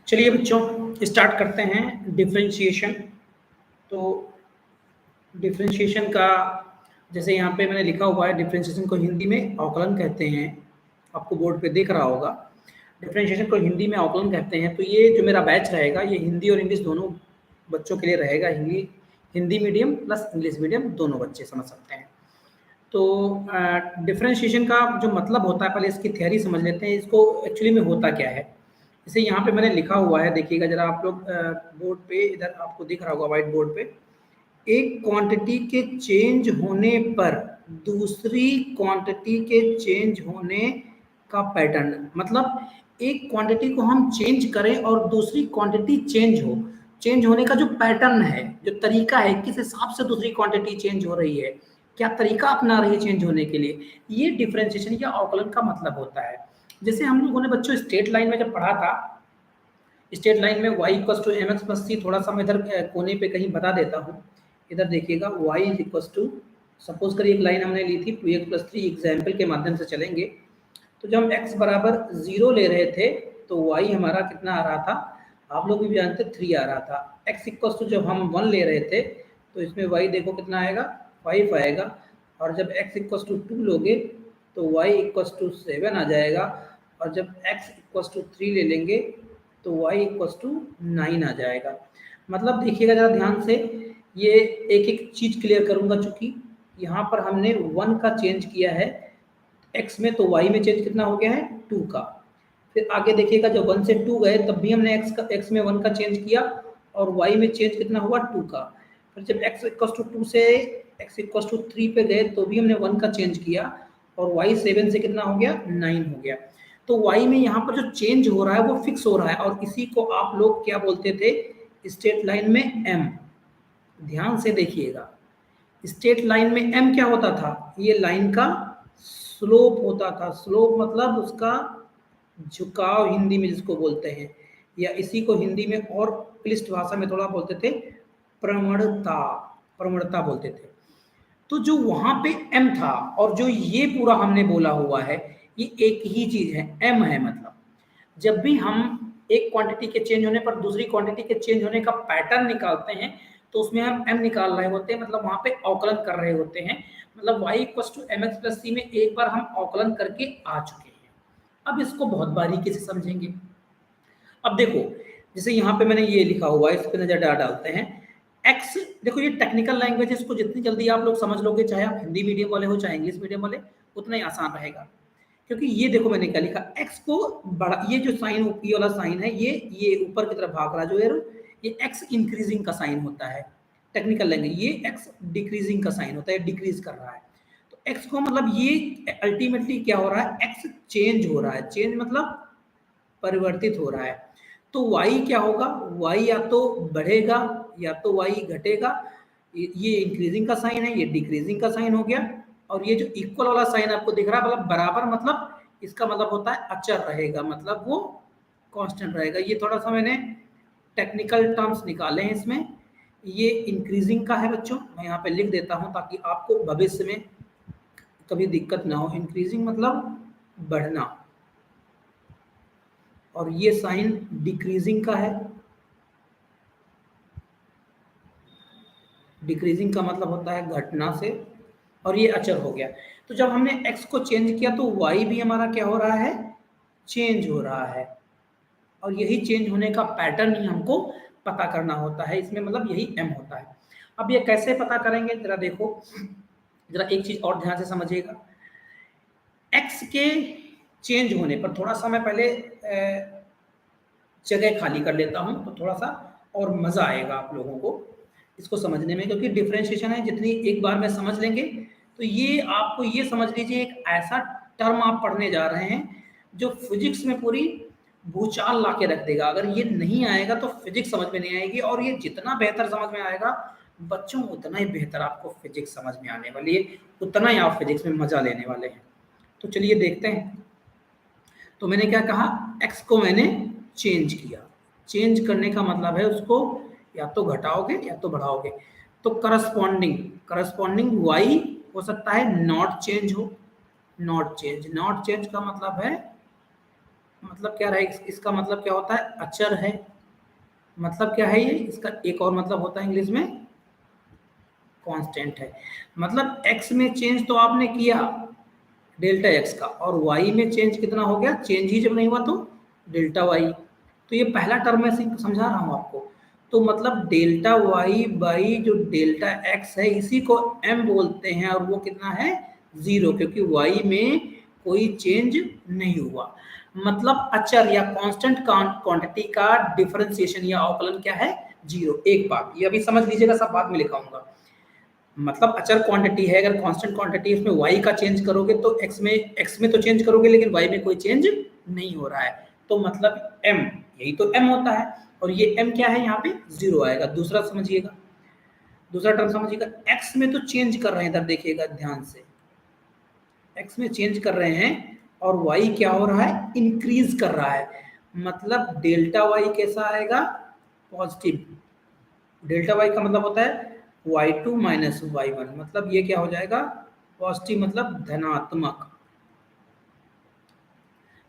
चलिए बच्चों स्टार्ट करते हैं डिफरेंशिएशन। तो डिफरेंशिएशन का जैसे यहाँ पे मैंने लिखा हुआ है, डिफरेंशिएशन को हिंदी में अवकलन कहते हैं। आपको बोर्ड पे दिख रहा होगा, डिफरेंशिएशन को हिंदी में अवकलन कहते हैं। तो ये जो मेरा बैच रहेगा ये हिंदी और इंग्लिश दोनों बच्चों के लिए रहेगा। Hindi medium plus English medium दोनों बच्चे समझ सकते हैं। तो डिफरेंशिएशन का जो मतलब होता है, पहले इसकी थ्योरी समझ लेते हैं, इसको एक्चुअली में होता क्या है। जैसे यहाँ पे मैंने लिखा हुआ है, देखिएगा जरा आप लोग बोर्ड पे, इधर आपको दिख रहा होगा व्हाइट बोर्ड पे, एक क्वांटिटी के चेंज होने पर दूसरी क्वांटिटी के चेंज होने का पैटर्न, मतलब एक क्वांटिटी को हम चेंज करें और दूसरी क्वांटिटी चेंज होने का जो पैटर्न है, जो तरीका है, किस हिसाब से दूसरी क्वांटिटी चेंज हो रही है, क्या तरीका अपना रही है चेंज होने के लिए, ये डिफरेंशिएशन या अवकलन का मतलब होता है। जैसे हम लोगों ने बच्चों स्ट्रेट लाइन में जब पढ़ा था, स्ट्रेट लाइन में y equal to m x plus c, थोड़ा सा मैं इधर कोने पे कहीं बता देता हूँ। इधर देखिएगा y इक्वल टू, सपोज करिए एक लाइन हमने ली थी 2x प्लस 3, एग्जाम्पल के माध्यम से चलेंगे। तो जब हम x बराबर 0 ले रहे थे तो y हमारा कितना आ रहा था, आप लोग भी जानते 3 आ रहा था। x इक्वल टू जब हम 1 ले रहे थे तो इसमें y देखो कितना आएगा, 5 आएगा। और जब x इक्वल टू 2 लोगे तो y इक्वल टू 7 आ जाएगा। और जब x इक्वल टू 3 ले लेंगे तो y इक्वल टू 9 आ जाएगा। मतलब देखिएगा जरा ध्यान से, ये एक एक चीज क्लियर करूंगा। चूंकि यहाँ पर हमने 1 का चेंज किया है x में, तो y में चेंज कितना हो गया है 2 का। फिर आगे देखिएगा जब 1 से 2 गए तब भी हमने x में 1 का चेंज किया और y में चेंज कितना हुआ 2 का। फिर जब x इक्वल टू 2 से x इक्वल टू 3 पे गए तो भी हमने 1 का चेंज किया और y 7 से कितना हो गया 9 हो गया। तो y में यहाँ पर जो चेंज हो रहा है वो फिक्स हो रहा है और इसी को आप लोग क्या बोलते थे, स्ट्रेट लाइन में m। ध्यान से देखिएगा, स्ट्रेट लाइन में m क्या होता था, ये लाइन का स्लोप होता था। स्लोप मतलब उसका झुकाव हिंदी में जिसको बोलते हैं, या इसी को हिंदी में और क्लिष्ट भाषा में थोड़ा बोलते थे प्रवणता, प्रवणता बोलते थे। तो जो वहां पे m था और जो ये पूरा हमने बोला हुआ है ये एक ही चीज है, m है। मतलब जब भी हम एक क्वांटिटी के चेंज होने पर दूसरी क्वांटिटी के चेंज होने का पैटर्न निकालते हैं तो उसमें हम m निकाल रहे होते हैं, मतलब वहां पे अवकलन कर रहे होते हैं। मतलब y equal to m x plus c में एक बार हम अवकलन करके आ चुके हैं। अब इसको बहुत बारीकी से समझेंगे। अब देखो जैसे यहाँ पे मैंने ये लिखा हुआ है, इस पे नजर डालते हैं। x, देखो ये टेक्निकल लैंग्वेज है, इसको जितनी जल्दी आप लोग समझ लोगे, चाहे आप हिंदी मीडियम वाले हो चाहे इंग्लिश मीडियम वाले, उतना ही आसान रहेगा। क्योंकि ये देखो मैंने क्या लिखा, x को बड़ा, ये जो साइन ये वाला साइन है, ये ऊपर की तरफ भाग रहा है जो एरो, ये x इंक्रीजिंग का साइन होता है टेक्निकल लैंग्वेज। ये x डिक्रीजिंग का साइन होता है, डिक्रीज कर रहा है। तो x को मतलब ये अल्टीमेटली क्या हो रहा है, x चेंज हो रहा है। चेंज मतलब परिवर्तित हो रहा है। तो y क्या होगा, y या तो बढ़ेगा या तो y घटेगा। ये इंक्रीजिंग का साइन है, ये डिक्रीजिंग का साइन हो गया। और ये जो इक्वल वाला साइन आपको दिख रहा है, मतलब बराबर, मतलब इसका मतलब होता है अचर रहेगा, मतलब वो कांस्टेंट रहेगा। ये थोड़ा सा मैंने टेक्निकल टर्म्स निकाले हैं इसमें। ये इंक्रीजिंग का है बच्चों, मैं यहाँ पे लिख देता हूँ ताकि आपको भविष्य में कभी दिक्कत ना हो। इंक्रीजिंग मतलब बढ़ना, और ये साइन डिक्रीजिंग का है। डिक्रीजिंग का मतलब होता है घटना से, और ये अचर हो गया। तो जब हमने x को चेंज किया तो y भी हमारा क्या हो रहा है, चेंज हो रहा है। और यही चेंज होने का पैटर्न ही हमको पता करना होता है, इसमें मतलब यही m होता है। अब ये कैसे पता करेंगे, जरा देखो, जरा एक चीज और ध्यान से समझिएगा। x के चेंज होने पर, थोड़ा सा मैं पहले जगह खाली कर लेता हूं तो थोड़ा सा और मजा आएगा आप लोगों को इसको समझने में, क्योंकि डिफरेंशिएशन है, जितनी एक बार में समझ लेंगे तो ये आपको ये समझ लीजिए एक ऐसा टर्म आप पढ़ने जा रहे हैं जो फिजिक्स में पूरी भूचाल ला के रख देगा। अगर ये नहीं आएगा तो फिजिक्स समझ में नहीं आएगी, और ये जितना बेहतर समझ में आएगा बच्चों उतना ही बेहतर आपको फिजिक्स समझ में आने वाली है, उतना ही आप फिजिक्स में मजा लेने वाले हैं। तो चलिए देखते हैं। तो मैंने क्या कहा, x को मैंने चेंज किया। चेंज करने का मतलब है उसको या तो घटाओगे या तो बढ़ाओगे। तो करस्पॉन्डिंग y हो सकता है नॉट चेंज हो। नॉट चेंज, नॉट चेंज का मतलब है, मतलब क्या रहे, इसका मतलब क्या होता है, अचर है। मतलब क्या है ये, इसका एक और मतलब होता है इंग्लिश में कांस्टेंट है। मतलब एक्स में चेंज तो आपने किया डेल्टा एक्स का, और वाई में चेंज कितना हो गया, चेंज ही जब नहीं हुआ तो डेल्टा वाई। तो ये पहला टर्म मैं समझा रहा हूँ आपको। तो मतलब डेल्टा वाई बाई जो डेल्टा एक्स है इसी को एम बोलते हैं, और वो कितना है, जीरो, क्योंकि वाई में कोई चेंज नहीं हुआ। मतलब अचर या कांस्टेंट क्वांटिटी का डिफरेंशिएशन या अवकलन क्या है, जीरो। एक बात ये अभी समझ लीजिएगा, सब बाद में लिखाऊंगा। मतलब अचर क्वांटिटी है, अगर कांस्टेंट क्वांटिटी इसमें y का चेंज करोगे तो x में तो चेंज करोगे, लेकिन y में कोई चेंज नहीं हो रहा है। तो मतलब m, यही तो m होता है, और ये m क्या है, यहाँ पे जीरो आएगा। दूसरा समझिएगा, दूसरा टर्म समझिएगा, x में तो चेंज कर रहे हैं, इधर देखिएगा ध्यान से, x में चेंज कर रहे हैं, और y क्या हो रहा है, इंक्रीज कर रहा है। मतलब डेल्टा y कैसा आएगा, पॉजिटिव। डेल्टा वाई का मतलब होता है y2 माइनस y1, मतलब ये क्या हो जाएगा, पॉजिटिव, मतलब धनात्मक।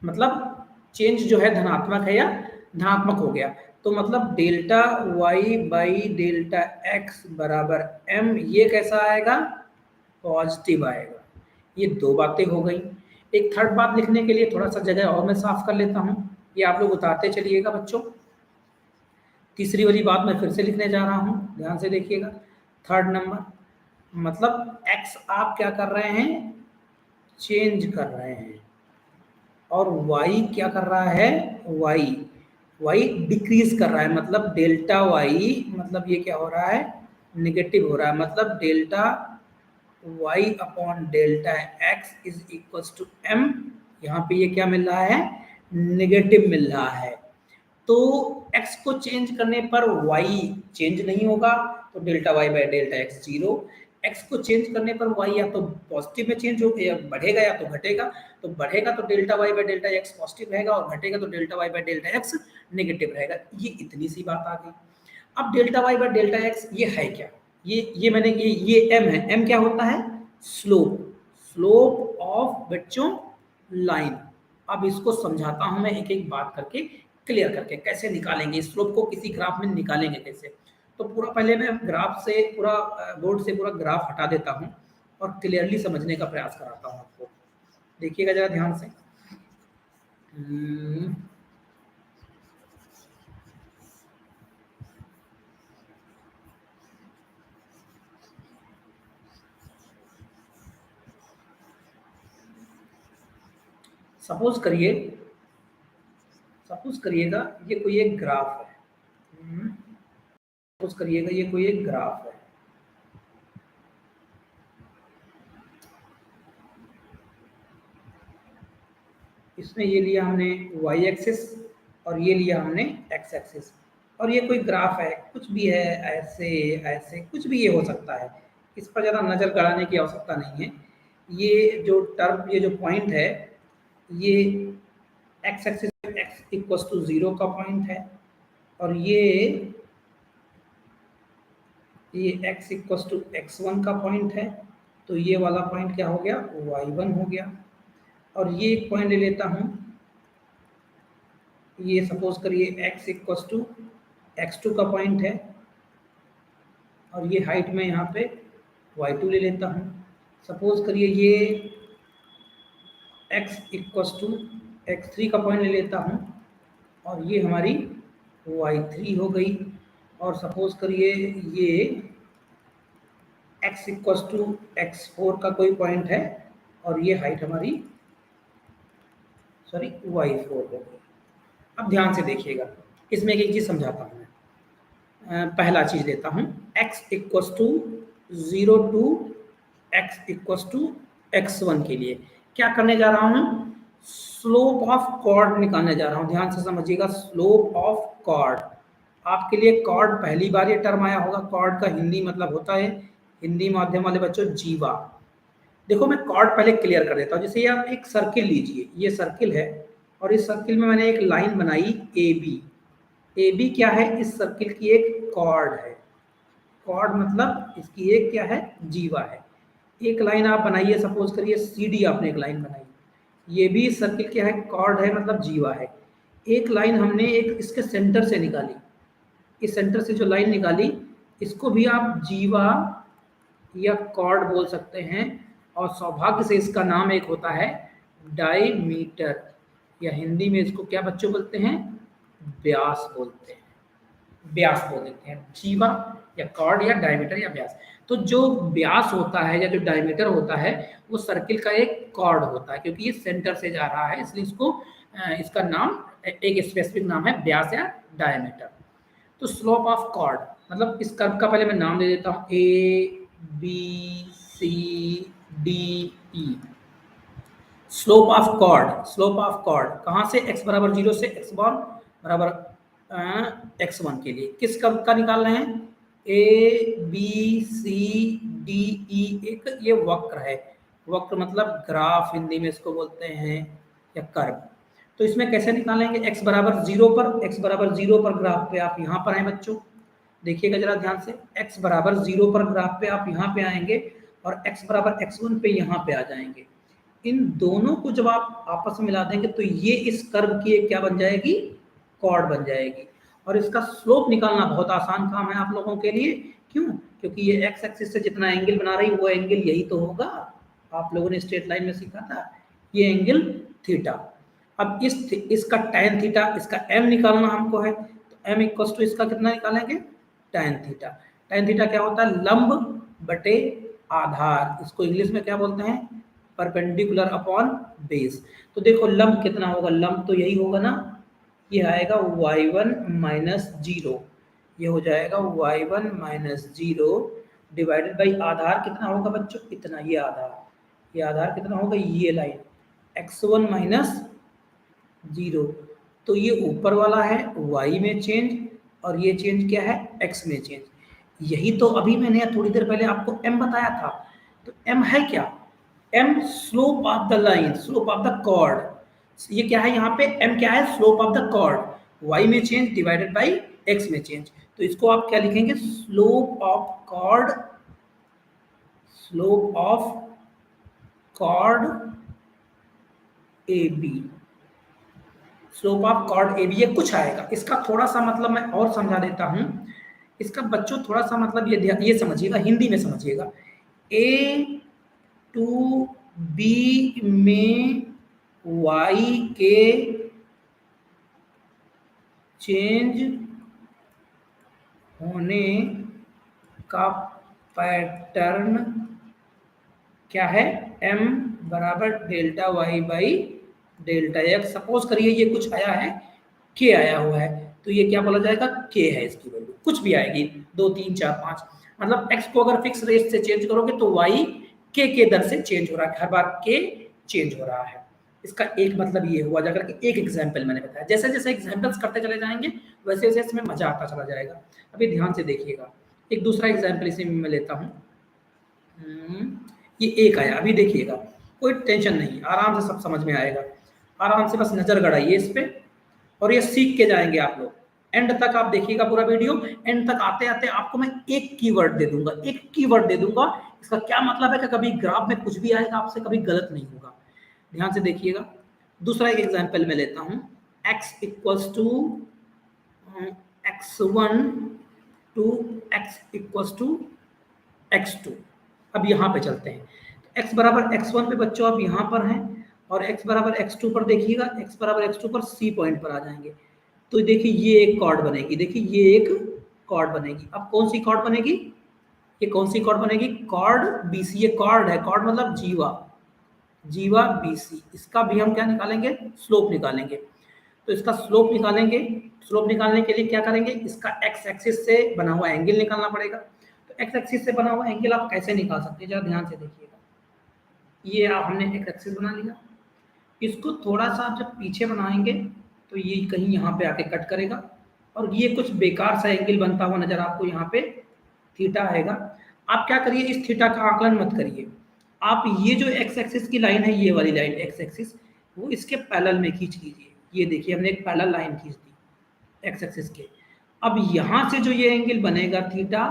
मतलब चेंज जो है धनात्मक है या धनात्मक हो गया। तो मतलब delta y by delta x बराबर m, ये कैसा आएगा, पॉजिटिव आएगा। ये दो बातें हो गई। एक थर्ड बात लिखने के लिए थोड़ा सा जगह और मैं साफ कर लेता हूँ, ये आप लोग उतारते चलिएगा बच्चों। तीसरी वाली बात मैं फिर से लिखने जा रहा हूँ, ध्यान से देखिएगा। थर्ड नंबर, मतलब x आप क्या कर रहे हैं, चेंज कर रहे हैं, और y क्या कर रहा है, y डिक्रीज कर रहा है। मतलब डेल्टा y, मतलब ये क्या हो रहा है, नेगेटिव हो रहा है। मतलब delta y upon delta x is equal to m, यहाँ पे ये क्या मिल रहा है, नेगेटिव मिल रहा है। तो x को चेंज करने पर y चेंज नहीं होगा, तो delta y by delta x zero. x को चेंज करने पर y या तो पॉजिटिव में चेंज हो, या बढ़ेगा या तो घटेगा। तो बढ़ेगा तो delta y by delta x positive रहेगा, और घटेगा तो delta y by delta x negative रहेगा। ये इतनी सी बात आ गई। अब delta y by delta x ये है क्या, ये मैंने ये m है। m क्या होता है, स्लोप, स्लोप ऑफ बच्चों लाइन। अब इसको समझाता हूं मैं एक एक बात करके, क्लियर करके, कैसे निकालेंगे स्लोप को, किसी ग्राफ में निकालेंगे कैसे। तो पूरा पहले मैं ग्राफ से पूरा बोर्ड से पूरा ग्राफ हटा देता हूं, और क्लियरली समझने का प्रयास कराता हूं आपको। देखिएगा जरा ध्यान से। सपोज करिए, सपोज करिएगा ये कोई एक ग्राफ है। सपोज करिएगा ये कोई एक ग्राफ है। इसमें ये लिया हमने y एक्सिस, और ये लिया हमने x एक्सिस, और ये कोई ग्राफ है, कुछ भी है, ऐसे ऐसे कुछ भी ये हो सकता है। इस पर ज़्यादा नज़र गड़ाने की आवश्यकता नहीं है। ये जो टर्म, ये जो पॉइंट है, ये x axis x equals to 0 का पॉइंट है, और ये x इक्वल्स टू x1 का पॉइंट है। तो ये वाला पॉइंट क्या हो गया, y1 हो गया। और ये एक पॉइंट ले लेता हूँ, ये सपोज करिए x इक्वल्स टू x2 का पॉइंट है, और ये हाइट में यहाँ पे y2 ले लेता हूँ। सपोज करिए ये x इक्वल्स टू x3 का पॉइंट ले लेता हूँ, और ये हमारी y3 हो गई। और सपोज करिए ये x इक्वल्स टू x4 का कोई पॉइंट है, और ये हाइट हमारी y4 हो गई। अब ध्यान से देखिएगा, इसमें एक चीज़ समझाता हूँ मैं। पहला चीज़ लेता हूँ, x equals to 0 to x equals to x1 के लिए क्या करने जा रहा हूँ, स्लोप ऑफ कॉर्ड निकालने जा रहा हूँ। ध्यान से समझिएगा, स्लोप ऑफ कॉर्ड। आपके लिए कॉर्ड पहली बार ये टर्म आया होगा। कॉर्ड का हिंदी मतलब होता है, हिंदी माध्यम वाले बच्चों, जीवा। देखो मैं कॉर्ड पहले क्लियर कर देता हूँ। जैसे आप एक सर्किल लीजिए, ये सर्किल है, और इस सर्किल में मैंने एक लाइन बनाई ए बी क्या है, इस सर्किल की एक कॉर्ड है। कॉर्ड मतलब इसकी एक क्या है, जीवा है। एक लाइन आप बनाइए, सपोज करिए CD आपने एक लाइन बनाई, ये भी सर्किल क्या है, कॉर्ड है, मतलब जीवा है। एक लाइन हमने एक इसके सेंटर से निकाली, इस सेंटर से जो लाइन निकाली इसको भी आप जीवा या कॉर्ड बोल सकते हैं, और सौभाग्य से इसका नाम एक होता है डायमीटर, या हिंदी में इसको क्या बच्चों बोलते हैं, व्यास बोलते हैं, व्यास बोल देते हैं, जीवा या कॉर्ड या डायमीटर या व्यास। तो जो व्यास होता है या जो डायमीटर होता है वो सर्किल का एक कॉर्ड होता है, क्योंकि ये सेंटर से जा रहा है, इसलिए इसको इसका नाम एक स्पेसिफिक नाम है व्यास या डायमीटर। तो स्लोप ऑफ कॉर्ड मतलब इस कर्व का पहले मैं नाम दे देता हूँ, ABCDE। Slope of chord, slope of chord कहाँ से, x बराबर 0 से x बराबर x1 के लिए किस कर्व का निकाल रहे हैं, ABCDE, एक ये वक्र है, वक्र मतलब ग्राफ हिंदी में इसको बोलते हैं, या कर्व। तो इसमें कैसे निकालेंगे, x बराबर 0 पर, x बराबर 0 पर ग्राफ पे आप यहाँ पर आए बच्चों, देखिएगा जरा ध्यान से, x बराबर 0 पर ग्राफ पे आप यहाँ पे आएंगे और x बराबर x1 पे यहाँ पे आ जाएंगे। इन दोनों को जब आप आपस में मिला देंगे तो ये इस कर्व की एक क्या बन जाएगी, कॉर्ड बन जाएगी। और इसका स्लोप निकालना बहुत आसान काम है आप लोगों के लिए, क्यों, क्योंकि ये x एक्सिस से जितना एंगल बना रही वो एंगल यही तो होगा, आप लोगों ने स्ट्रेट लाइन में सीखा था, ये एंगल थीटा। अब इसका tan थीटा, इसका m निकालना हमको है, तो m इक्वल टू इसका कितना निकालेंगे, tan थीटा। tan थीटा क्या होता है, लंब बटे आधार, इसको इंग्लिश में क्या बोलते हैं, परपेंडिकुलर अपॉन बेस। तो देखो लंब कितना होगा, लंब तो यही होगा ना, ये आएगा y1 माइनस 0, ये हो जाएगा y1 माइनस 0 डिवाइडेड बाई आधार कितना होगा बच्चों, इतना, ये आधार कितना होगा, ये लाइन x1 माइनस 0। तो ये ऊपर वाला है y में चेंज, और ये चेंज क्या है, x में चेंज। यही तो अभी मैंने थोड़ी देर पहले आपको m बताया था। तो m है क्या, m slope of the line, slope of the chord. ये क्या है, यहाँ पे m क्या है, slope of the chord, y में चेंज डिवाइडेड बाई x में चेंज। तो इसको आप क्या लिखेंगे, slope of chord, slope of chord AB, slope of chord AB, ये कुछ आएगा। इसका थोड़ा सा मतलब मैं और समझा देता हूं, इसका बच्चों थोड़ा सा मतलब ये समझिएगा, हिंदी में समझिएगा, A टू B में Y के चेंज होने का पैटर्न क्या है, m बराबर delta y by delta x. Suppose करिए ये कुछ आया है, k आया हुआ है, तो ये क्या बोला जाएगा, k है, इसकी वैल्यू कुछ भी आएगी, 2 3 4 5, मतलब x को अगर फिक्स रेट से चेंज करोगे तो y k के दर से चेंज हो रहा है, हर बार k चेंज हो रहा है। इसका एक मतलब ये हुआ, जाकर के एक एग्जाम्पल मैंने बताया, जैसे जैसे एग्जाम्पल्स करते चले जाएंगे वैसे वैसे इसमें मजा आता चला जाएगा। अभी ध्यान से देखिएगा, एक दूसरा एग्जाम्पल इसी में मैं लेता हूँ। ये एक आया, अभी देखिएगा, कोई टेंशन नहीं, आराम से सब समझ में आएगा, आराम से बस नजर गड़ाइए इस पे, और ये सीख के जाएंगे आप लोग। एंड तक आप देखिएगा पूरा वीडियो, एंड तक आते आते आपको मैं एक कीवर्ड दे दूंगा, एक कीवर्ड दे दूंगा, इसका क्या मतलब है कि कभी ग्राफ में कुछ भी आएगा आपसे कभी गलत नहीं होगा। ध्यान से देखिएगा, दूसरा एक एग्जाम्पल में लेता हूँ, x equals to x1 to x equals to x2। अब यहाँ पे चलते हैं, तो x बराबर x1 पे बच्चों आप यहाँ पर हैं, और x बराबर x2 पर देखिएगा, x बराबर x2 पर C पॉइंट पर आ जाएंगे। तो देखिए ये एक कॉर्ड बनेगी, देखिए ये एक कॉर्ड बनेगी। अब कौन सी कॉर्ड बनेगी, ये कौन सी कॉर्ड बनेगी, कॉर्ड BC। ये कॉर्ड है, कॉर्ड मतलब जीवा BC। इसका भी हम क्या निकालेंगे, स्लोप निकालेंगे। तो इसका स्लोप निकालेंगे, स्लोप निकालने के लिए क्या करेंगे, इसका x एक्सिस से बना हुआ एंगल निकालना पड़ेगा। तो x एक्सिस से बना हुआ एंगल आप कैसे निकाल सकते हैं, जरा ध्यान से देखिएगा। ये हमने एक एक्सिस बना लिया, इसको थोड़ा सा आप जब पीछे बनाएंगे तो ये कहीं यहाँ पे आके कट करेगा, और ये कुछ बेकार सा एंगल बनता हुआ नजर आपको यहाँ पे थीटा आएगा। आप क्या करिए, इस थीटा का आकलन मत करिए, आप ये जो x एक्सिस की लाइन है, ये वाली लाइन x एक्सिस, वो इसके पैरेलल में खींच लीजिए। ये देखिए हमने एक पैरेलल लाइन खींच दी x एक्सिस के। अब यहाँ से जो ये एंगल बनेगा थीटा,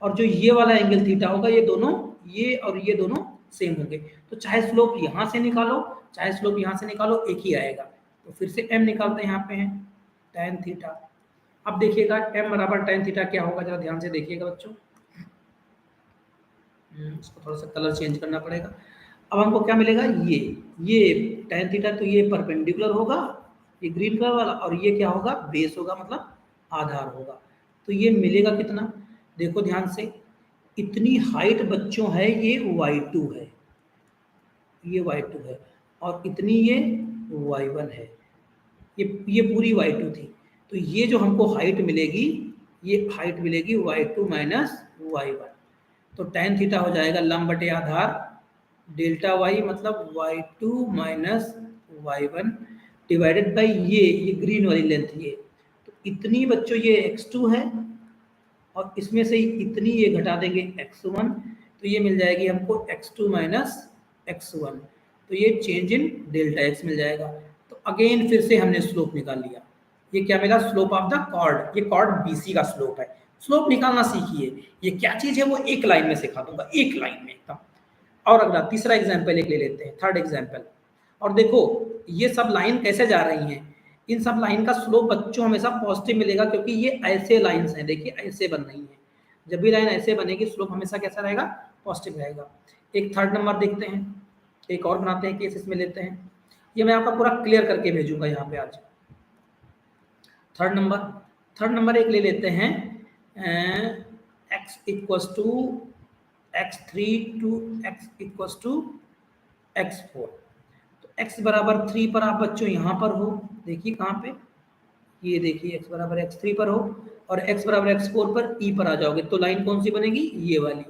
और जो ये वाला एंगल थीटा होगा, ये दोनों ये और ये दोनों सेम होंगे। तो चाहे स्लोप यहाँ से निकालो, चाहे स्लोप यहाँ से निकालो, एक ही आएगा। तो फिर से m निकालते हैं, यहाँ पे है tan थीटा। अब देखिएगा m बराबर tan थीटा क्या होगा, जरा ध्यान से देखिएगा बच्चों। इसको थोड़ा सा कलर चेंज करना पड़ेगा। अब हमको क्या मिलेगा, ये tan थीटा, तो ये परपेंडिकुलर होगा, ये ग्रीन कलर वाला, और ये क्या होगा, बेस होगा, मतलब आधार होगा। तो ये मिलेगा कितना, देखो ध्यान से, इतनी हाइट बच्चों है ये y2 है, ये y2 है, और इतनी ये y1 है, ये पूरी y2 थी। तो ये जो हमको हाइट मिलेगी, ये हाइट मिलेगी y2 माइनस y1। तो tan थीटा हो जाएगा लंब बटे आधार डेल्टा y, मतलब y2 minus y1 divided by ये ग्रीन वाली लेंथ ये। तो इतनी बच्चों ये x2 है, और इसमें से इतनी ये घटा देंगे x1, तो ये मिल जाएगी हमको x2 माइनस x1। तो ये चेंज इन डेल्टा x मिल जाएगा। तो अगेन फिर से हमने स्लोप निकाल लिया। ये क्या मिला, स्लोप ऑफ द कॉर्ड, ये कॉर्ड BC का स्लोप है। स्लोप निकालना सीखिए, ये क्या चीज है वो एक लाइन में सिखा दूंगा, एक लाइन में एकदम। और अगला तीसरा एग्जाम्पल एक ले लेते हैं, थर्ड एग्जाम्पल। और देखो ये सब लाइन कैसे जा रही हैं, इन सब लाइन का स्लोप बच्चों हमेशा पॉजिटिव मिलेगा, क्योंकि ये ऐसे लाइंस हैं, देखिए ऐसे बन रही हैं। जब भी लाइन ऐसे बनेगी स्लोप हमेशा कैसा रहेगा, पॉजिटिव रहेगा। एक थर्ड नंबर देखते हैं, एक और बनाते हैं केस, इसमें लेते हैं। ये मैं आपका पूरा क्लियर करके भेजूंगा यहाँ पे आज। थर्ड नंबर एक ले लेते हैं, x equals to x3 to x equals to x4। तो x बराबर 3 पर आप बच्चों यहाँ पर हो, देखिए कहाँ पे, ये देखिए x बराबर x3 पर हो, और x बराबर x4 पर e पर आ जाओगे, तो लाइन कौन सी बनेगी, ये वाली।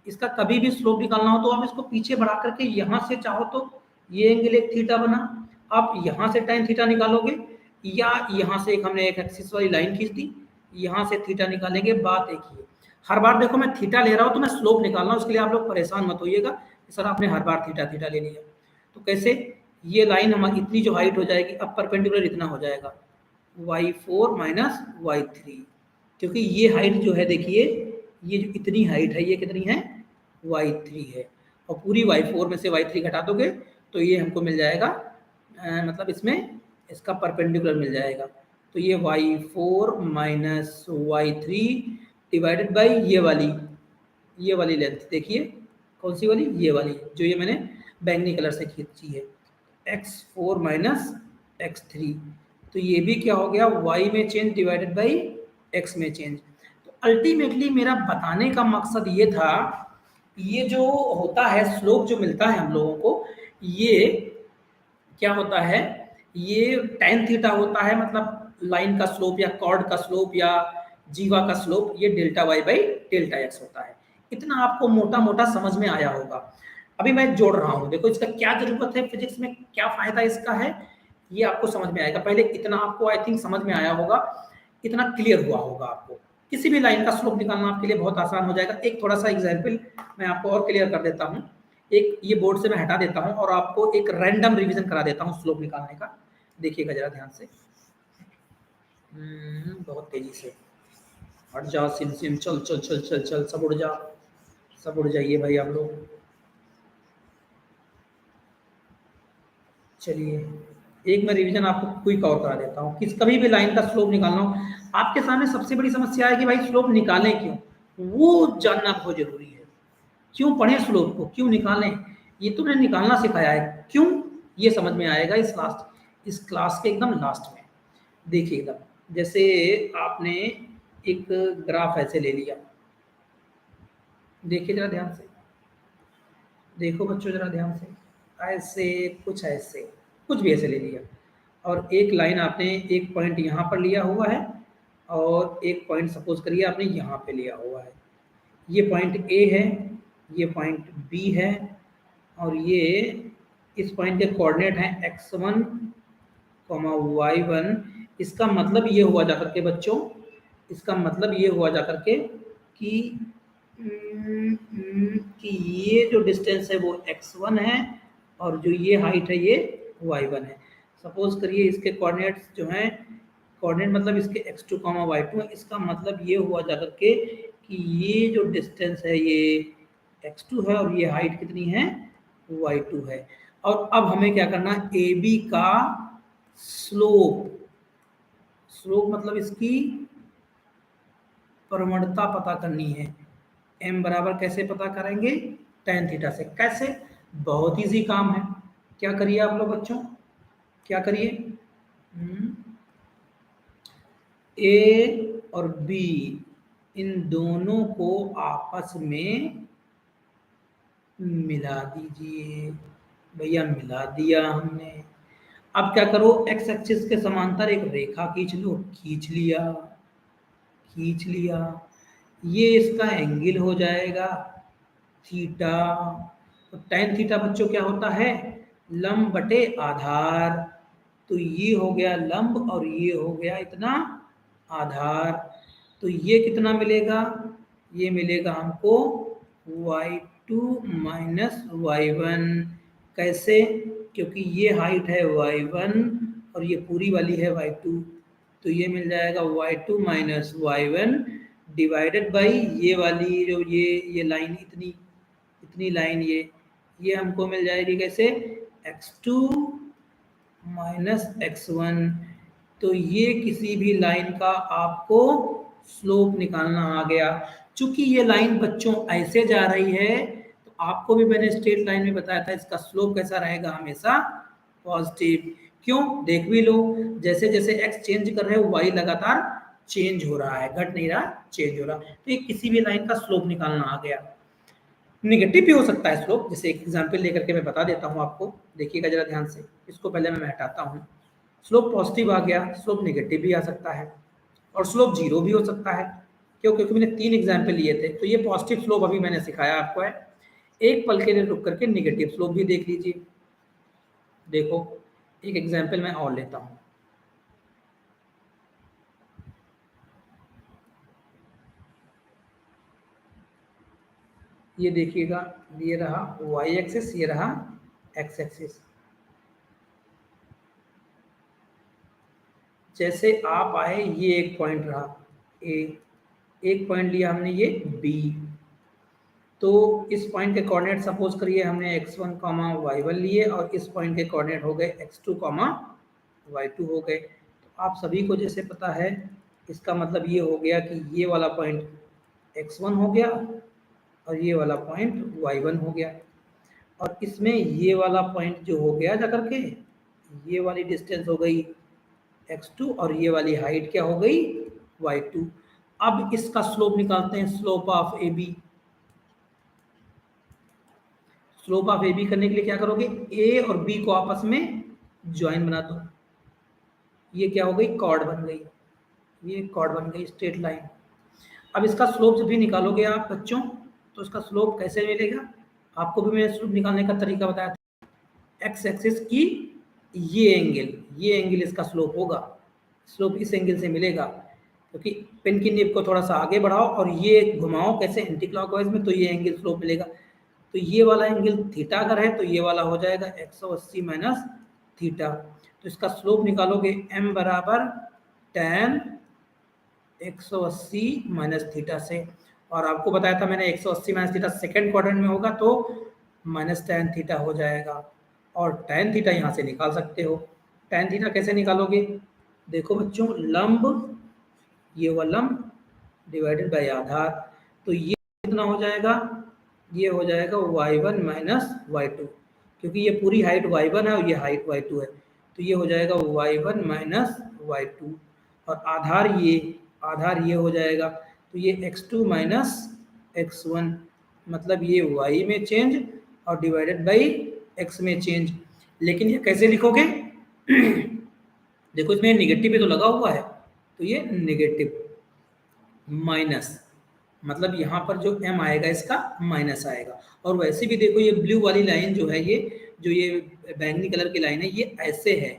इसका कभी भी स्लोप निकालना हो तो आप इसको पीछे बढ़ा करके यहाँ से चाहो तो ये एंगल एक थीटा बना, आप यहाँ से tan थीटा निकालोगे, या यहाँ से एक हमने एक एक्सिस वाली लाइन खींच दी, यहाँ से थीटा निकालेंगे, बात एक ही है। हर बार देखो मैं थीटा ले रहा हूँ तो मैं स्लोप निकाल रहा हूँ, उसके लिए आप लोग परेशान मत होइएगा सर आपने हर बार थीटा थीटा ले लिया। तो कैसे, ये लाइन हमारी इतनी जो हाइट हो जाएगी, अब परपेंडिकुलर इतना हो जाएगा y4 माइनस y3, क्योंकि ये हाइट जो है देखिए, ये जो इतनी हाइट है ये कितनी है, y3 है, और पूरी y4 में से y3 घटा दोगे तो ये हमको मिल जाएगा, मतलब इसमें इसका परपेंडिकुलर मिल जाएगा। तो ये y4 minus y3 divided by ये वाली लेंथ, देखिए कौन सी वाली, ये वाली जो ये मैंने बैंगनी कलर से खींची है, x4 माइनस x3। तो ये भी क्या हो गया, y में चेंज डिवाइडेड बाई x में चेंज। तो अल्टीमेटली मेरा बताने का मकसद ये था, ये जो होता है स्लोप जो मिलता है हम लोगों को, ये क्या होता है, ये tan थीटा होता है, मतलब लाइन का स्लोप या कॉर्ड का स्लोप या जीवा का स्लोप, ये delta y by delta x होता है। इतना आपको मोटा मोटा समझ में आया होगा। अभी मैं जोड़ रहा हूँ, देखो इसका क्या जरूरत है, फिजिक्स में क्या फायदा इसका है, ये आपको समझ में आएगा। पहले इतना आपको आई थिंक समझ में आया होगा, इतना क्लियर हुआ होगा आपको। किसी भी लाइन का स्लोप निकालना आपके लिए बहुत आसान हो जाएगा। एक थोड़ा सा एग्जाम्पल मैं आपको और क्लियर कर देता हूँ, एक ये बोर्ड से मैं हटा देता हूँ और आपको एक रैंडम रिवीजन करा देता हूँ स्लोप निकालने का। देखिएगा जरा ध्यान से, बहुत तेजी से हट जाओ, सिम सिम चल चल चल चल चल, सब उड़ जाओ, सब उड़ जाइए भाई आप लोग। चलिए एक मैं रिवीजन आपको क्विक और करा देता हूँ। किस कभी भी लाइन का स्लोप निकालना हो, आपके सामने सबसे बड़ी समस्या है कि भाई स्लोप निकालें क्यों, वो जानना बहुत जरूरी है। क्यों पढ़ें स्लोप को, क्यों निकालें, ये तो मैंने निकालना सिखाया है, क्यों ये समझ में आएगा इस क्लास के एकदम लास्ट में। देखिएगा, जैसे आपने एक ग्राफ ऐसे ले लिया, देखिए जरा ध्यान से, देखो बच्चों जरा ध्यान से, ऐसे कुछ भी ऐसे ले लिया, और एक लाइन आपने एक पॉइंट यहाँ पर लिया हुआ है, और एक पॉइंट सपोज करिए आपने यहाँ पे लिया हुआ है। ये पॉइंट ए है, ये पॉइंट बी है, और ये इस पॉइंट के कोऑर्डिनेट हैं x1, y1। इसका मतलब ये हुआ जाकर के बच्चों, इसका मतलब ये हुआ जाकर के कि ये जो डिस्टेंस है वो x1 है, और जो ये हाइट है ये y1 है। सपोज करिए इसके कोऑर्डिनेट्स जो हैं, कोऑर्डिनेट मतलब इसके x2, y2 है। इसका मतलब ये हुआ जाकर के कि ये जो डिस्टेंस है ये x2 है और ये हाइट कितनी है y2 है। और अब हमें क्या करना है, AB का स्लोप, स्लोप मतलब इसकी प्रवणता पता करनी है। m बराबर कैसे पता करेंगे, tan थीटा से। कैसे, बहुत इजी काम है। क्या करिए आप लोग बच्चों, क्या करिए, A और B इन दोनों को आपस में मिला दीजिए। भैया मिला दिया हमने। अब क्या करो, x एक्सिस के समांतर एक रेखा खींच लो, खींच लिया, खींच लिया। ये इसका एंगल हो जाएगा थीटा। तो tan थीटा बच्चों क्या होता है, लंब बटे आधार। तो ये हो गया लंब और ये हो गया इतना आधार। तो ये कितना मिलेगा, ये मिलेगा हमको y2 माइनस y1। कैसे, क्योंकि ये हाइट है y1 और ये पूरी वाली है y2। तो ये मिल जाएगा y2 minus y1 divided by ये वाली जो ये लाइन, इतनी इतनी लाइन, ये हमको मिल जाएगी कैसे, x2 माइनस x1। तो ये किसी भी लाइन का आपको स्लोप निकालना आ गया। चूंकि ये लाइन बच्चों ऐसे जा रही है, तो आपको भी मैंने स्ट्रेट लाइन में बताया था इसका स्लोप कैसा रहेगा, हमेशा पॉजिटिव। क्यों, देख भी लो, जैसे जैसे x चेंज कर रहे हो y लगातार चेंज हो रहा है, घट नहीं रहा, चेंज हो रहा। तो ये किसी भी लाइन का स्लोप निकालना आ गया। निगेटिव भी हो सकता है स्लोप, जैसे एक एग्जांपल लेकर के मैं बता देता हूँ आपको, देखिएगा जरा ध्यान से। इसको पहले मैं हटाता हूँ। स्लोप पॉजिटिव आ गया, स्लोप निगेटिव भी आ सकता है और स्लोप जीरो भी हो सकता है। क्यों, क्योंकि मैंने 3 एग्जाम्पल लिए थे। तो ये पॉजिटिव स्लोप अभी मैंने सिखाया आपको है। एक पल के लिए रुक करके निगेटिव स्लोप भी देख लीजिए। देखो एक एग्जाम्पल मैं और लेता हूँ। ये देखिएगा, ये रहा y एक्सिस, ये रहा x एक्सिस। जैसे आप आए, ये एक पॉइंट रहा A, एक पॉइंट लिया हमने ये B। तो इस पॉइंट के कोऑर्डिनेट सपोज करिए हमने x1, y1 लिए और इस पॉइंट के कोऑर्डिनेट हो गए x2, y2 हो गए। तो आप सभी को जैसे पता है, इसका मतलब ये हो गया कि ये वाला पॉइंट x1 हो गया और ये वाला पॉइंट y1 हो गया। और इसमें ये वाला पॉइंट जो हो गया जा करके, ये वाली डिस्टेंस हो गई x2 और ये वाली हाइट क्या हो गई y2। अब इसका स्लोप निकालते हैं, slope of AB। Slope of AB करने के लिए क्या करोगे, A और B को आपस में ज्वाइन बना दो। ये क्या हो गई, कॉर्ड बन गई, ये कॉर्ड बन गई, स्ट्रेट लाइन। अब इसका स्लोप जब भी निकालोगे आप बच्चों, तो इसका स्लोप कैसे मिलेगा, आपको भी मैंने स्लोप निकालने का तरीका बताया था। एक्स एक्सिस की ये एंगल इसका स्लोप होगा। स्लोप इस एंगल से मिलेगा, क्योंकि पेन की निब को थोड़ा सा आगे बढ़ाओ और ये घुमाओ कैसे, एंटी क्लॉकवाइज में, तो ये एंगल स्लोप मिलेगा। तो ये वाला एंगल थीटा अगर है, तो ये वाला हो जाएगा 180 माइनस थीटा। तो इसका स्लोप निकालोगे, m बराबर tan 180 माइनस थीटा से। और आपको बताया था मैंने 180 माइनस थीटा सेकेंड क्वाड्रेंट में होगा तो माइनस tan थीटा हो जाएगा। और tan थीटा यहाँ से निकाल सकते हो। tan थीटा कैसे निकालोगे, देखो बच्चों, लंब, ये हुआ लंब डिवाइडेड बाय आधार। तो ये कितना हो जाएगा, ये हो जाएगा y1 माइनस y2, क्योंकि ये पूरी हाइट y1 है और ये हाइट y2 है। तो ये हो जाएगा y1 माइनस y2 और आधार ये हो जाएगा। तो ये x2 माइनस x1, मतलब ये y में चेंज और डिवाइडेड बाई x में चेंज। लेकिन ये कैसे लिखोगे देखो इसमें निगेटिव भी तो लगा हुआ है, तो ये निगेटिव माइनस, मतलब यहाँ पर जो m आएगा इसका माइनस आएगा। और वैसे भी देखो ये ब्लू वाली लाइन जो है, ये जो ये बैंगनी कलर की लाइन है, ये ऐसे है।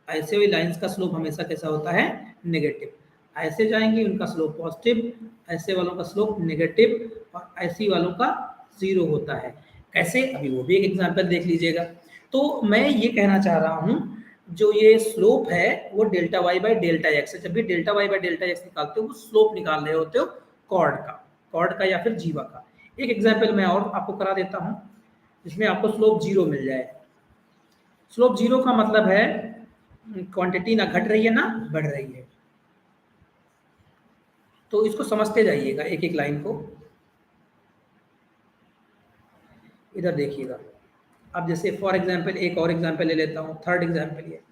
ऐसे हुई लाइंस का स्लोप हमेशा कैसा होता है, नेगेटिव। ऐसे जाएंगे उनका स्लोप पॉजिटिव, ऐसे वालों का स्लोप नेगेटिव और ऐसी वालों का जीरो होता है। कैसे, अभी वो भी एक एग्जाम्पल देख लीजिएगा। तो मैं ये कहना चाह रहा हूँ, जो ये स्लोप है वो delta y by delta x है। जब भी delta y by delta x निकालते हो, वो स्लोप निकाल रहे होते हो कॉर्ड का या फिर जीवा का। एक एग्जाम्पल मैं और आपको करा देता हूं जिसमें आपको स्लोप 0 मिल जाए। स्लोप 0 का मतलब है क्वांटिटी ना घट रही है ना बढ़ रही है। तो इसको समझते जाइएगा एक एक लाइन को। इधर देखिएगा। अब जैसे फॉर एग्जाम्पल एक और एग्जाम्पल ले लेता हूँ, थर्ड एग्जाम्पल ये।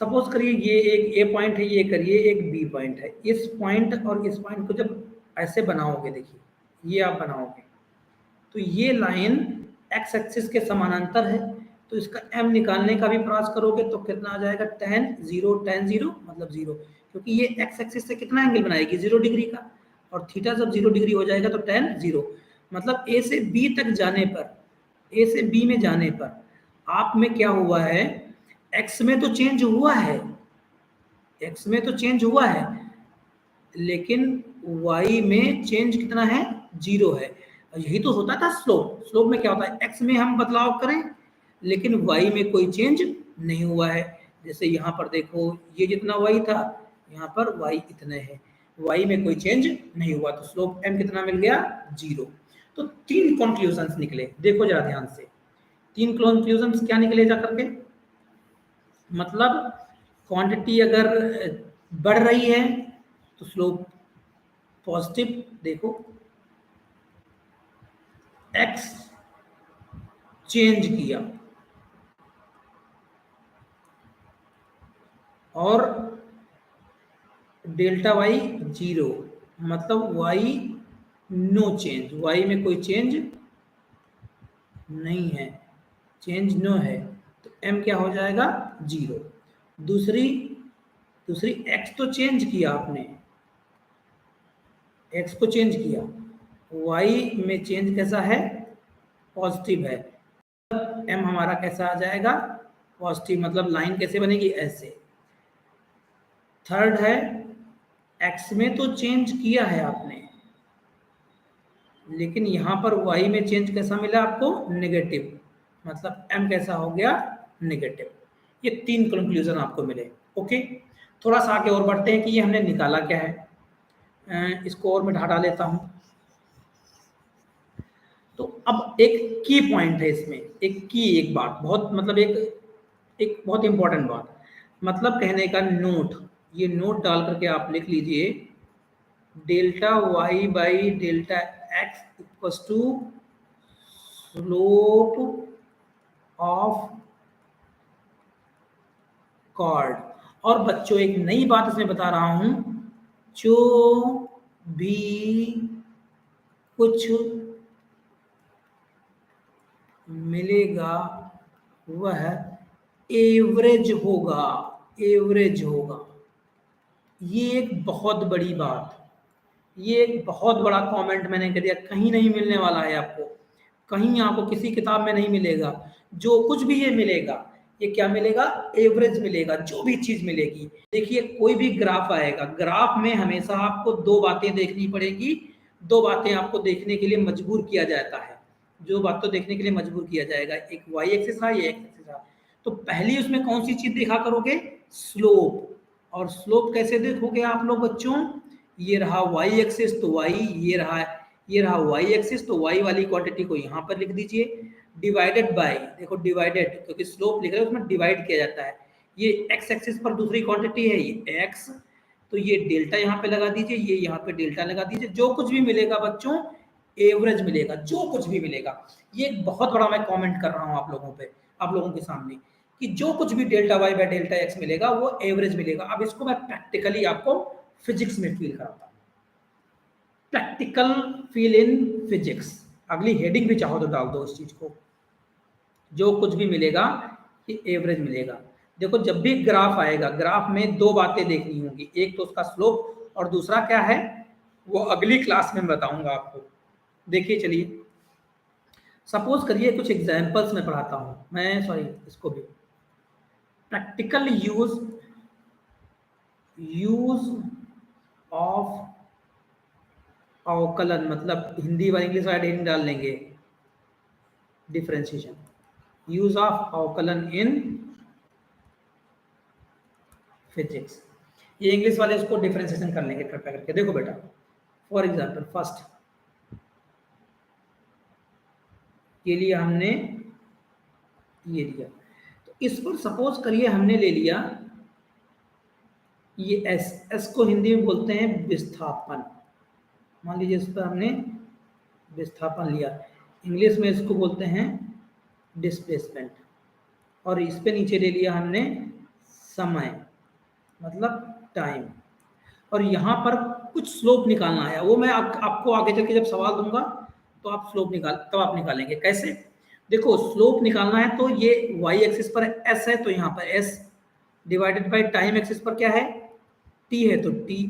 सपोज करिए ये एक ए पॉइंट है, ये करिए एक बी पॉइंट है। इस पॉइंट और इस पॉइंट को जब ऐसे बनाओगे, देखिए ये आप बनाओगे तो ये लाइन एक्स एक्सिस के समानांतर है। तो इसका एम निकालने का भी प्रयास करोगे तो कितना आ जाएगा, tan 0 tan 0 मतलब 0, क्योंकि ये एक्स एक्सिस से कितना एंगल बनाएगी, 0 डिग्री का। और थीटा जब 0 डिग्री हो जाएगा तो tan 0 मतलब ए से बी तक जाने पर, ए से बी में जाने पर आप में क्या हुआ है, एक्स में तो चेंज हुआ है, एक्स में तो चेंज हुआ है, लेकिन y में चेंज कितना है, 0 है। यही तो होता था स्लोप। स्लोप में क्या होता है, x में हम बदलाव करें लेकिन y में कोई चेंज नहीं हुआ है। जैसे यहाँ पर देखो, ये जितना y था यहाँ पर y इतने है, y में कोई चेंज नहीं हुआ, तो स्लोप m कितना मिल गया, 0। तो तीन कंक्लूजन्स निकले, देखो जरा ध्यान से। तीन कंक्लूजन्स क्या निकले जा करके, मतलब क्वांटिटी अगर बढ़ रही है तो स्लोप पॉजिटिव, देखो x चेंज किया और डेल्टा y 0 मतलब y नो चेंज, y में कोई चेंज नहीं है, चेंज नो है, तो m क्या हो जाएगा, 0। दूसरी दूसरी x तो चेंज किया आपने, x को चेंज किया, y में चेंज कैसा है, पॉजिटिव है, m हमारा कैसा आ जाएगा, पॉजिटिव। मतलब लाइन कैसे बनेगी, ऐसे। थर्ड है, x में तो चेंज किया है आपने, लेकिन यहां पर y में चेंज कैसा मिला आपको, नेगेटिव, मतलब m कैसा हो गया, नेगेटिव। ये तीन कंक्लूजन आपको मिले। ओके, थोड़ा सा आगे और बढ़ते हैं कि ये हमने निकाला क्या है। इसको और मैं हटा लेता हूं। तो अब एक की पॉइंट है इसमें, एक बात बहुत, मतलब एक बहुत इंपॉर्टेंट बात, मतलब कहने का नोट, ये नोट डाल करके आप लिख लीजिए, delta y by delta x equals to slope of chord. और बच्चों एक नई बात इसमें बता रहा हूं, जो भी कुछ मिलेगा वह एवरेज होगा, एवरेज होगा। ये एक बहुत बड़ी बात, ये एक बहुत बड़ा कमेंट मैंने कर दिया, कहीं नहीं मिलने वाला है आपको, कहीं आपको किसी किताब में नहीं मिलेगा। जो कुछ भी ये मिलेगा, ये क्या मिलेगा, एवरेज मिलेगा, जो भी चीज मिलेगी। देखिए कोई भी ग्राफ आएगा, ग्राफ में हमेशा आपको दो बातें देखनी पड़ेगी, दो बातें आपको देखने के लिए मजबूर किया जाता है, जो बात तो देखने के लिए मजबूर किया जाएगा, एक वाई एक्सिस रहा, ये एक्स एक्सिस रहा। तो पहली उसमें कौन सी चीज देखा करोगे, स्लोप। और स्लोप कैसे देखोगे आप लोग बच्चों, ये रहा वाई एक्सिस तो वाई, ये रहा वाई एक्सिस तो वाई वाली क्वांटिटी को यहाँ पर लिख दीजिए, डिवाइडेड बाय, देखो डिवाइडेड, क्योंकि स्लोप लिख रहे हो उसमें डिवाइड किया जाता है। ये एक्स एक्सिस पर दूसरी क्वांटिटी है ये एक्स, तो ये डेल्टा यहाँ पे लगा दीजिए, ये यहाँ पे डेल्टा लगा दीजिए। जो कुछ भी मिलेगा बच्चों एवरेज मिलेगा, जो कुछ भी मिलेगा। ये एक बहुत बड़ा मैं कमेंट कर रहा हूँ आप लोगों पे, आप लोगों के सामने, कि जो कुछ भी delta y by delta x मिलेगा वो एवरेज मिलेगा। अब इसको मैं प्रैक्टिकली आपको फिजिक्स में फील कराता हूँ, प्रैक्टिकल फील इन फिजिक्स। अगली हेडिंग भी चाहो तो डाल दो उस चीज को, जो कुछ भी मिलेगा ये एवरेज मिलेगा। देखो जब भी ग्राफ आएगा, ग्राफ में दो बातें देखनी होंगी, एक तो उसका स्लोप और दूसरा क्या है वो अगली क्लास में बताऊंगा आपको। देखिए चलिए, सपोज करिए कुछ एग्जांपल्स में पढ़ाता हूं मैं, सॉरी इसको भी, प्रैक्टिकल यूज ऑफ अवकलन मतलब हिंदी और इंग्लिश वाला हेडिंग डाल लेंगे, डिफरेंशिएशन, यूज ऑफ अवकलन इन फिजिक्स। ये इंग्लिश वाले इसको डिफरेंशिएशन कर लेंगे कृपया करके। देखो बेटा, फॉर एग्जांपल फर्स्ट के लिए हमने ये लिया, तो इस पर सपोज करिए हमने ले लिया ये एस, एस को हिंदी में बोलते हैं विस्थापन। मान लीजिए इस पर हमने विस्थापन लिया, इंग्लिश में इसको बोलते हैं डिस्प्लेसमेंट, और इस पे नीचे ले लिया हमने समय मतलब टाइम, और यहाँ पर कुछ स्लोप निकालना है, वो मैं आपको आगे चल के जब सवाल दूंगा तो आप स्लोप तब आप निकालेंगे। कैसे? देखो स्लोप निकालना है तो ये y एक्सिस पर s है, तो यहाँ पर s divided by time axis पर क्या है, t है, तो t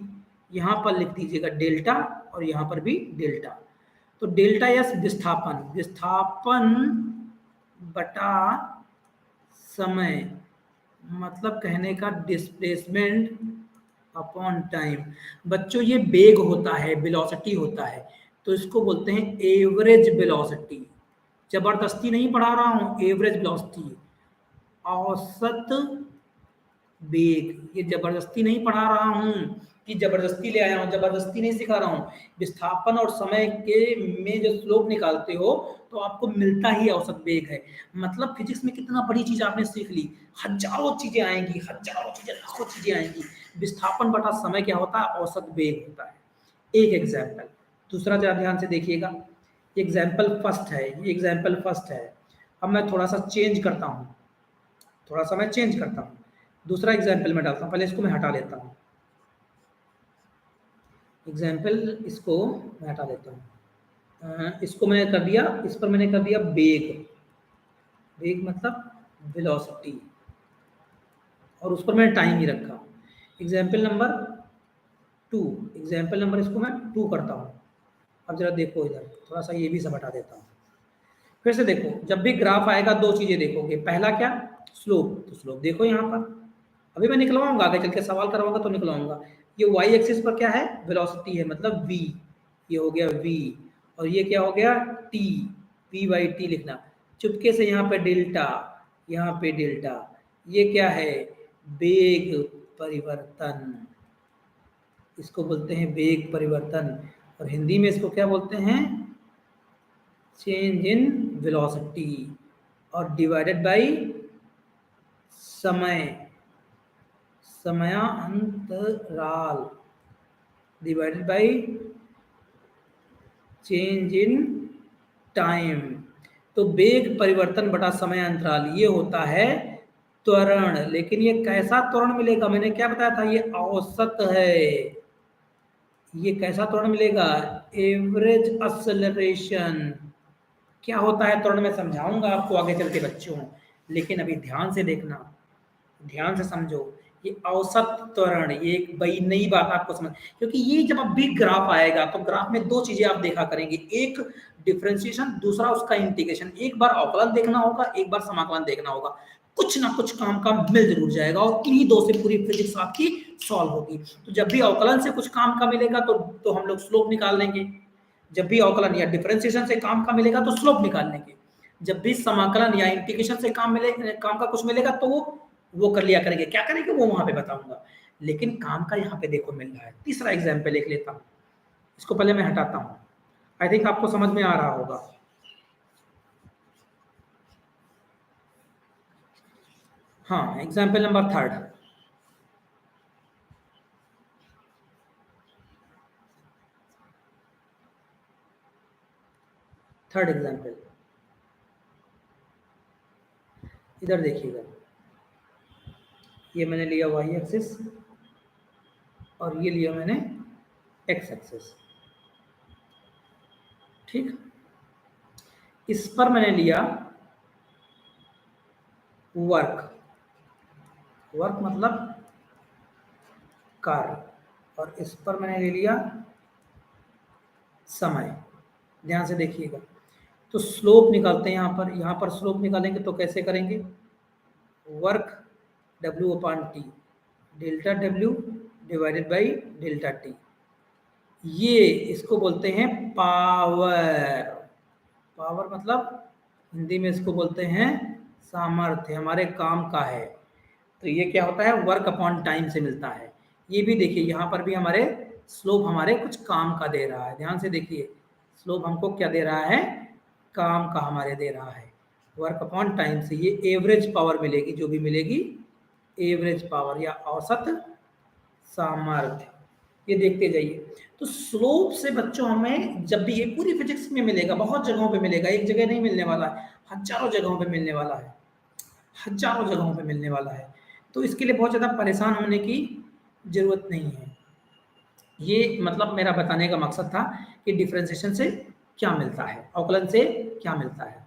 यहाँ पर लिख दीजिएगा डेल्टा, और यहाँ पर भी डेल्टा। तो डेल्टा एस विस्थापन, विस्थापन बटा समय मतलब कहने का डिस्प्लेसमेंट अपॉन टाइम। बच्चों ये वेग होता है, वेलोसिटी होता है, तो इसको बोलते हैं एवरेज वेलोसिटी। जबरदस्ती नहीं पढ़ा रहा हूं, एवरेज वेलोसिटी, औसत वेग। ये जबरदस्ती नहीं पढ़ा रहा हूं कि जबरदस्ती ले आया हूं, जबरदस्ती नहीं सिखा रहा हूं। विस्थापन और समय के में जो स्लोप निकालते हो तो आपको मिलता ही औसत वेग है। मतलब फिजिक्स में कितना बड़ी चीज आपने सीख ली, हजारों चीजें आएंगी, हजारों चीजें, लाखों चीजें आएंगी। विस्थापन बटा समय क्या होता है, औसत वेग होता है। एक एग्जाम्पल, दूसरा जरा ध्यान से देखिएगा, एग्जाम्पल फर्स्ट है, ये एग्जाम्पल फर्स्ट है। अब मैं थोड़ा सा चेंज करता हूँ, थोड़ा सा मैं चेंज करता हूँ, दूसरा एग्जाम्पल में डालता हूँ, पहले इसको मैं हटा लेता हूँ, एग्जाम्पल इसको मैं हटा देता हूँ। इसको मैंने कर दिया, इस पर मैंने कर दिया वेग, वेग मतलब वेलोसिटी, और उस पर मैंने टाइम ही रखा। एग्जाम्पल नंबर 2, एग्जाम्पल नंबर इसको मैं 2 करता हूँ। अब जरा देखो इधर, थोड़ा सा ये भी सब हटा देता हूँ। फिर से देखो, जब भी ग्राफ आएगा दो चीजें देखोगे, पहला क्या, स्लोप, तो स्लोप देखो यहाँ पर, अभी मैं निकलवाऊंगा, आगे चल के सवाल करवाऊंगा तो निकलवाऊंगा। ये वाई एक्सिस पर क्या है, वेलोसिटी है मतलब v, ये हो गया v, और ये क्या हो गया t, v/t लिखना। चुपके से यहाँ पे डेल्टा, यहाँ पे डेल्टा, ये क्या है, वेग परिवर्तन, इसको बोलते हैं वेग परिवर्तन, और हिंदी में इसको क्या बोलते हैं, चेंज इन वेलोसिटी, और डिवाइडेड बाय समय, समयांतराल, divided by change in time. तो वेग परिवर्तन बटा समय अंतराल ये होता है त्वरण। लेकिन ये कैसा त्वरण मिलेगा, मैंने क्या बताया था, ये औसत है। ये कैसा त्वरण मिलेगा, एवरेज एक्सेलरेशन। क्या होता है त्वरण में समझाऊंगा आपको आगे चल के बच्चों, लेकिन अभी ध्यान से देखना, ध्यान से समझो। ये औसत त्वरण, ये एक बड़ी नई बात आपको समझ, क्योंकि ये जब अब भी ग्राफ आएगा तो ग्राफ में दो चीजें आप देखा करेंगे, एक डिफरेंशिएशन, दूसरा उसका इंटीग्रेशन। एक बार अवकलन देखना होगा, एक बार समाकलन देखना होगा, कुछ ना कुछ काम का मिल जरूर जाएगा, और इन्हीं दो से पूरी फिजिक्स आपकी सॉल्व होगी। तो जब भी अवकलन से कुछ काम का मिलेगा तो हम लोग स्लोप निकाल लेंगे, जब भी अवकलन या डिफरेंशिएशन से काम का मिलेगा तो स्लोप निकाल लेंगे, जब भी समाकलन या इंटीग्रेशन से काम का कुछ मिलेगा तो वो कर लिया करेंगे। क्या करेंगे वो वहां पे बताऊंगा, लेकिन काम का यहाँ पे देखो मिल रहा है। तीसरा एग्जाम्पल लिख लेता हूँ, इसको पहले मैं हटाता हूँ, आई थिंक आपको समझ में आ रहा होगा। हाँ, example number third, third example, इधर देखिएगा, ये मैंने लिया वाई एक्सिस और ये लिया मैंने एक्स एक्सिस, ठीक। इस पर मैंने लिया वर्क, वर्क मतलब कार्य, और इस पर मैंने ले लिया समय। ध्यान से देखिएगा, तो स्लोप निकालते हैं यहाँ पर स्लोप निकालेंगे तो कैसे करेंगे, work W/T, delta W divided by delta T। ये इसको बोलते हैं पावर। पावर मतलब हिंदी में इसको बोलते हैं सामर्थ्य, हमारे काम का है। तो ये क्या होता है, वर्क अपॉन टाइम से मिलता है। ये भी देखिए यहाँ पर भी हमारे स्लोप हमारे कुछ काम का दे रहा है, ध्यान से देखिए स्लोप हमको क्या दे रहा है, काम का हमारे दे रहा है। वर्क अपॉन टाइम से ये एवरेज पावर मिलेगी, जो भी मिलेगी एवरेज पावर या औसत सामर्थ्य, ये देखते जाइए। तो स्लोप से बच्चों हमें जब भी, ये पूरी फिजिक्स में मिलेगा, बहुत जगहों पे मिलेगा, एक जगह नहीं मिलने वाला है, हजारों जगहों पे मिलने वाला है, हजारों जगहों पे मिलने वाला है। तो इसके लिए बहुत ज़्यादा परेशान होने की ज़रूरत नहीं है। ये मतलब मेरा बताने का मकसद था कि डिफरेंशिएशन से क्या मिलता है, अवकलन से क्या मिलता है।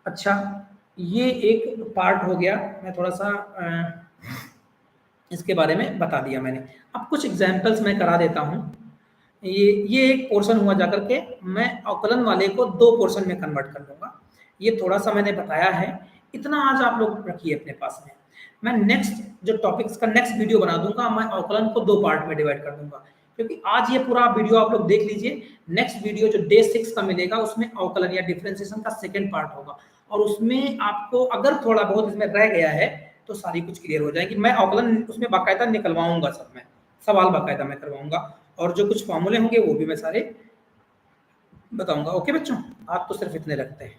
अच्छा, ये एक पार्ट हो गया, मैं थोड़ा-सा इसके बारे में बता दिया मैंने। अब कुछ एग्ज़ाम्पल्स मैं करा देता हूँ। ये एक पोर्शन हुआ जाकर के मैं अवकलन वाले को 2 पोर्शन में कन्वर्ट कर दूँगा। ये थोड़ा-सा मैंने बताया है, इतना आज आप लोग रखिए अपने पास में। मैं नेक्स्ट जो टॉपिक्स का नेक्स्ट वीडियो बना दूँगा, मैं अवकलन को 2 पार्ट में डिवाइड कर दूँगा। क्योंकि आज ये पूरा वीडियो आप लोग देख लीजिए, नेक्स्ट वीडियो जो डे 6 का मिलेगा उसमें अवकलन या डिफरेंशिएशन का सेकंड पार्ट होगा, और उसमें आपको अगर थोड़ा बहुत इसमें रह गया है तो सारी कुछ क्लियर हो जाएगी। मैं अवकलन उसमें बाकायदा निकलवाऊँगा, सब में सवाल बाकायदा मैं करवाऊँगा, और जो कुछ फॉर्मूले होंगे वो भी मैं सारे बताऊँगा। ओके बच्चों, आज तो सिर्फ इतने रखते हैं।